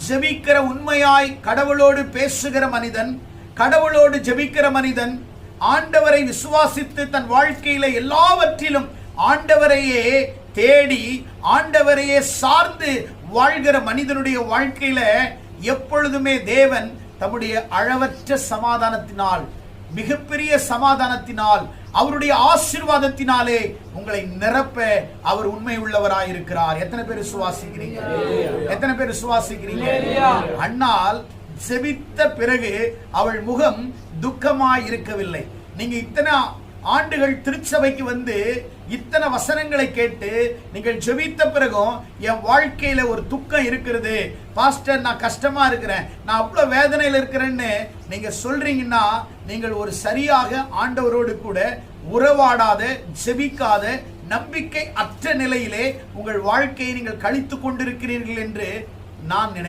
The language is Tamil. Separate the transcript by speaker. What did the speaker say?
Speaker 1: ஜெபிக்கிற உண்மையாய் கடவுளோடு பேசுகிற மனிதன், கடவுளோடு ஜெபிக்கிற மனிதன், ஆண்டவரை விசுவாசித்து தன் வாழ்க்கையில எல்லாவற்றிலும் ஆண்டவரையே தேடி ஆண்டவரையே சார்ந்து வாழ்கிற மனிதனுடைய வாழ்க்கையில எப்பொழுதுமே தேவன் தம்முடைய அளவற்ற சமாதானத்தினால், மிகப்பெரிய சமாதானத்தினால், அவருடைய ஆசீர்வாதத்தினாலே உங்களை நிரப்ப அவர் உண்மை உள்ளவராயிருக்கிறார். எத்தனை பேர் விசுவாசிக்கிறீங்க? எத்தனை பேர் விசுவாசிக்கிறீங்க? அன்னாள் ஜெபித்த பிறகு அவள் முகம் துக்கமாய் இருக்கவில்லை. நீங்க இத்தனை ஆண்டுகள் திருச்சபைக்கு வந்து இத்தனை வசனங்களை கேட்டு நீங்கள் ஜெபித்த பிறகும் என் வாழ்க்கையில ஒரு துக்கம் இருக்கிறது பாஸ்டர், நான் கஷ்டமா இருக்கிறேன், நான் அவ்வளவு வேதனையில் இருக்கிறேன்னு நீங்க சொல்றீங்கன்னா நீங்கள் ஒரு சரியாக ஆண்டவரோடு கூட உறவாடாத, ஜெபிக்காத, நம்பிக்கை அற்ற நிலையிலே உங்கள் வாழ்க்கையை நீங்கள் கழித்து கொண்டிருக்கிறீர்கள் என்று நான் நினைக்கிறேன்.